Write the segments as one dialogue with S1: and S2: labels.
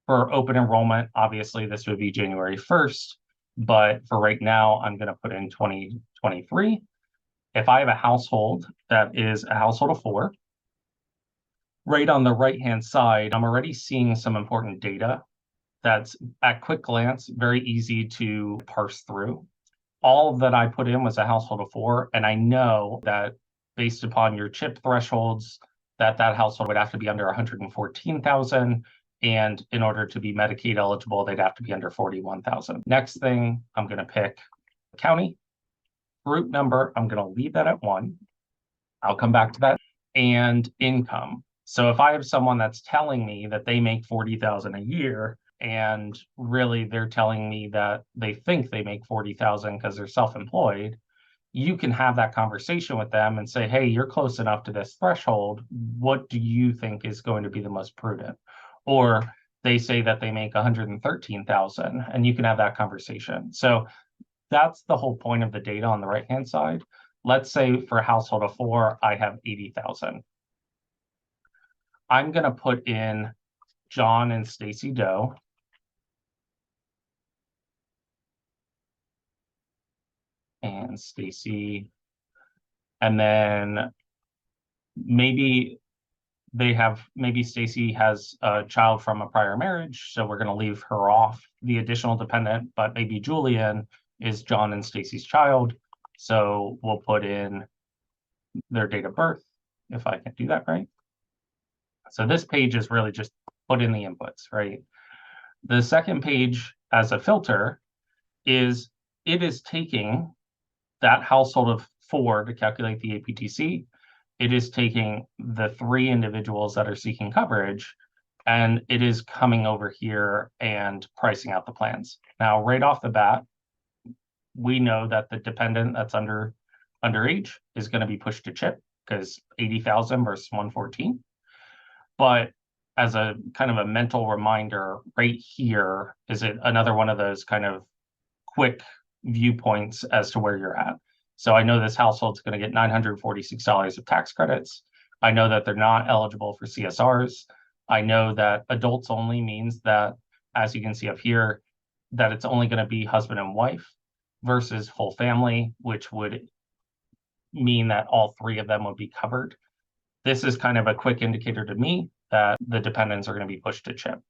S1: For open enrollment, obviously this would be January 1st, but for right now, I'm going to put in 2023. If I have a household that is a household of 4, right on the right-hand side, I'm already seeing some important data that's at quick glance, very easy to parse through. All that I put in was a household of 4, and I know that based upon your CHIP thresholds, that household would have to be under 114,000, and in order to be Medicaid eligible, they'd have to be under 41,000. Next thing, I'm going to pick county. Group number, I'm going to leave that at 1. I'll come back to that. And income. So if I have someone that's telling me that they make 40,000 a year, and really they're telling me that they think they make 40,000 because they're self-employed, you can have that conversation with them and say, hey, you're close enough to this threshold. What do you think is going to be the most prudent? Or they say that they make 113,000, and you can have that conversation. So that's the whole point of the data on the right-hand side. Let's say for a household of 4, I have 80,000. I'm going to put in John and Stacy Doe. And Stacy. And then maybe Stacy has a child from a prior marriage, so we're going to leave her off the additional dependent, but maybe Julian is John and Stacy's child. So we'll put in their date of birth, if I can do that right. So this page is really just put in the inputs, right? The second page as a filter is it is taking that household of 4 to calculate the APTC. It is taking the 3 individuals that are seeking coverage, and it is coming over here and pricing out the plans. Now, right off the bat, we know that the dependent that's underage is going to be pushed to CHIP because 80,000 versus 114. But as a kind of a mental reminder, right here is another one of those kind of quick viewpoints as to where you're at. So I know this household's going to get $946 of tax credits. I know that they're not eligible for CSRs. I know that adults only means that, as you can see up here, that it's only going to be husband and wife versus full family, which would mean that all 3 of them would be covered. This is kind of a quick indicator to me that the dependents are going to be pushed to CHIP.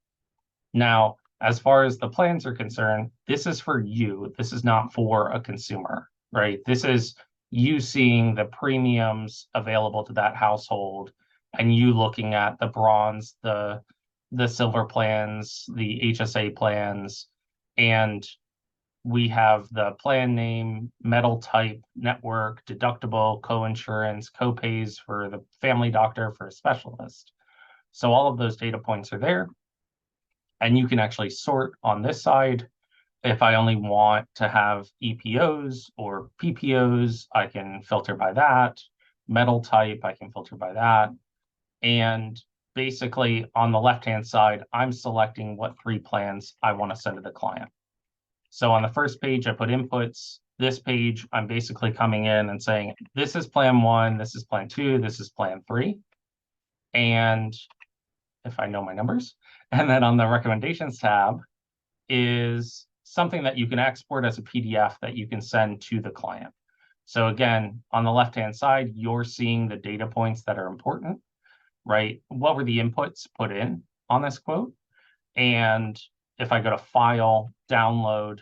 S1: Now, as far as the plans are concerned, this is for you. This is not for a consumer, right? This is you seeing the premiums available to that household and you looking at the bronze, the silver plans, the HSA plans, and we have the plan name, metal type, network, deductible, co-insurance, co-pays for the family doctor, for a specialist. So all of those data points are there. And you can actually sort on this side. If I only want to have EPOs or PPOs, I can filter by that. Metal type, I can filter by that. And basically on the left-hand side, I'm selecting what 3 plans I want to send to the client. So on the first page, I put inputs. This page, I'm basically coming in and saying, this is plan 1, this is plan 2, this is plan 3. And if I know my numbers. And then on the recommendations tab is something that you can export as a PDF that you can send to the client. So again, on the left-hand side, you're seeing the data points that are important, right? What were the inputs put in on this quote? And if I go to File, Download,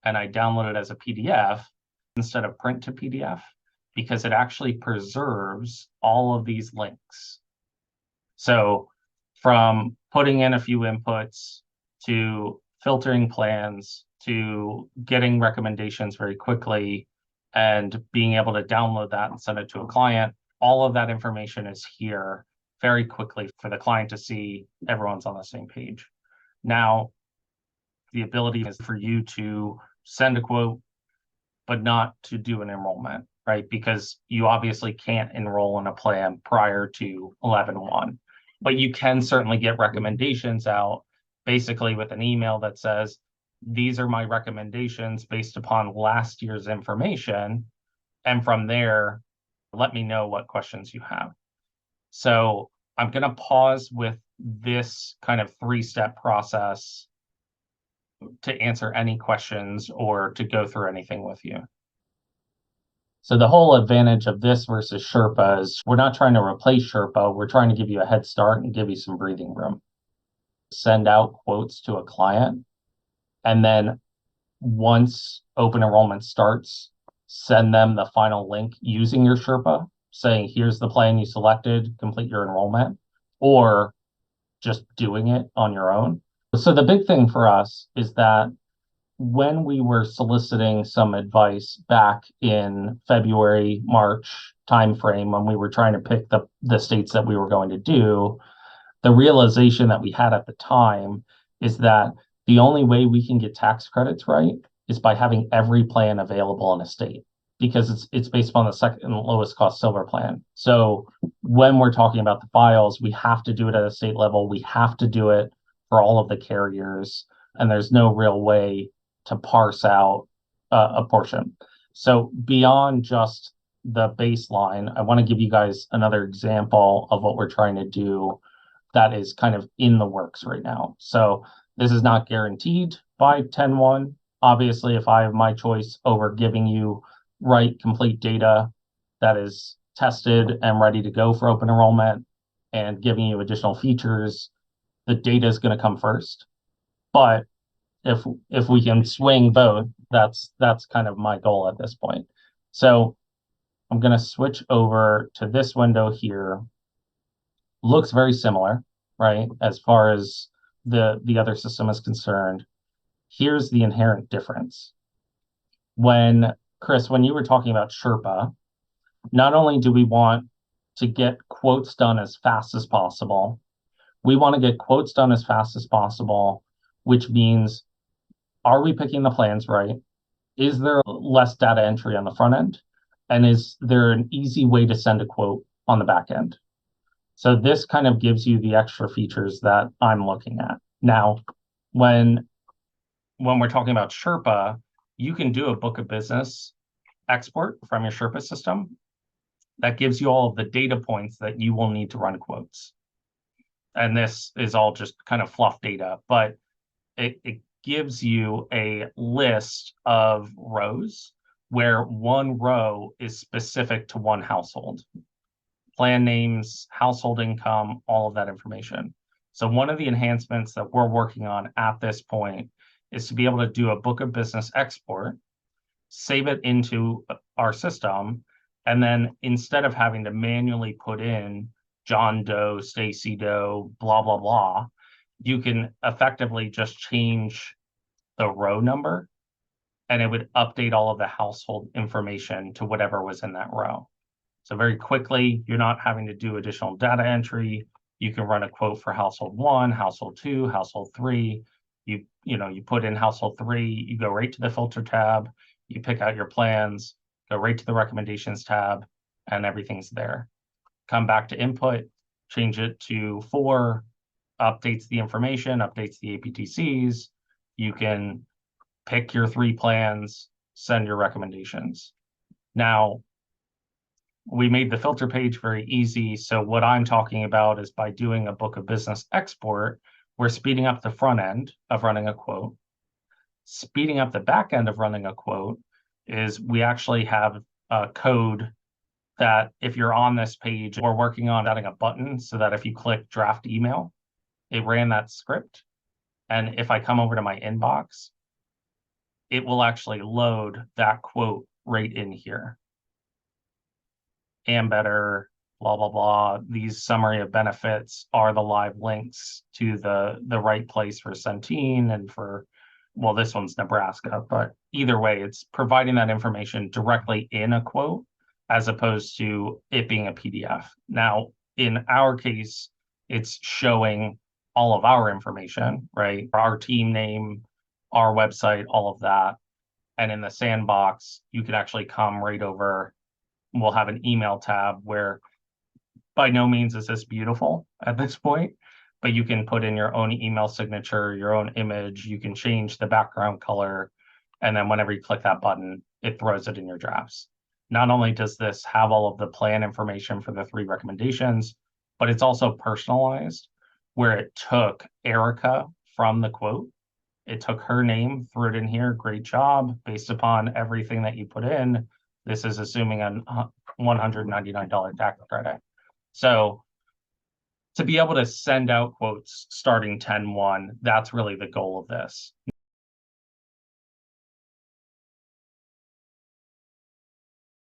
S1: and I download it as a PDF instead of print to PDF, because it actually preserves all of these links. So from putting in a few inputs to filtering plans to getting recommendations very quickly and being able to download that and send it to a client, all of that information is here very quickly for the client to see everyone's on the same page. Now, the ability is for you to send a quote, but not to do an enrollment, right? Because you obviously can't enroll in a plan prior to 11/1. But you can certainly get recommendations out basically with an email that says, these are my recommendations based upon last year's information. And from there, let me know what questions you have. So I'm going to pause with this kind of 3-step process to answer any questions or to go through anything with you. So the whole advantage of this versus Sherpa is we're not trying to replace Sherpa. We're trying to give you a head start and give you some breathing room. Send out quotes to a client, and then once open enrollment starts, send them the final link using your Sherpa, saying, here's the plan you selected, complete your enrollment, or just doing it on your own. So the big thing for us is that when we were soliciting some advice back in February, March timeframe, when we were trying to pick the states that we were going to do, the realization that we had at the time is that the only way we can get tax credits right is by having every plan available in a state, because it's based upon the second lowest cost silver plan. So when we're talking about the files, we have to do it at a state level. We have to do it for all of the carriers, and there's no real way to parse out a portion. So beyond just the baseline, I want to give you guys another example of what we're trying to do that is kind of in the works right now. So this is not guaranteed by 10-1. Obviously, if I have my choice over giving you right, complete data that is tested and ready to go for open enrollment and giving you additional features, the data is going to come first. But if we can swing both, that's kind of my goal at this point. So I'm going to switch over to this window here. Looks very similar, right? As far as the other system is concerned. Here's the inherent difference. Chris, when you were talking about Sherpa, not only do we want to get quotes done as fast as possible, we want to get quotes done as fast as possible, which means, are we picking the plans right? Is there less data entry on the front end? And is there an easy way to send a quote on the back end? So this kind of gives you the extra features that I'm looking at. Now, when we're talking about Sherpa, you can do a book of business export from your Sherpa system that gives you all of the data points that you will need to run quotes. And this is all just kind of fluff data, but it gives you a list of rows where one row is specific to one household. Plan names, household income, all of that information. So one of the enhancements that we're working on at this point is to be able to do a book of business export, save it into our system, and then instead of having to manually put in John Doe, Stacy Doe, blah, blah, blah, you can effectively just change the row number and it would update all of the household information to whatever was in that row. So very quickly, you're not having to do additional data entry. You can run a quote for household 1, household 2, household 3. You put in household 3, you go right to the filter tab, you pick out your plans, go right to the recommendations tab, and everything's there. Come back to input, change it to 4, updates the information, updates the APTCs. You can pick your 3 plans, send your recommendations. Now, we made the filter page very easy. So what I'm talking about is by doing a book of business export, we're speeding up the front end of running a quote. Speeding up the back end of running a quote is we actually have a code that if you're on this page, we're working on adding a button so that if you click draft email, it ran that script. And if I come over to my inbox, it will actually load that quote right in here. And better, blah, blah, blah. These summary of benefits are the live links to the right place for Centene and for, well, this one's Nebraska, but either way, it's providing that information directly in a quote as opposed to it being a PDF. Now, in our case, it's showing all of our information, right? Our team name, our website, all of that. And in the sandbox, you can actually come right over. We'll have an email tab where by no means is this beautiful at this point, but you can put in your own email signature, your own image, you can change the background color, and then whenever you click that button, it throws it in your drafts. Not only does this have all of the plan information for the 3 recommendations, but it's also personalized. where it took Erica from the quote. It took her name, threw it in here. Great job. Based upon everything that you put in, this is assuming a $199 tax credit. So to be able to send out quotes starting 10-1, that's really the goal of this.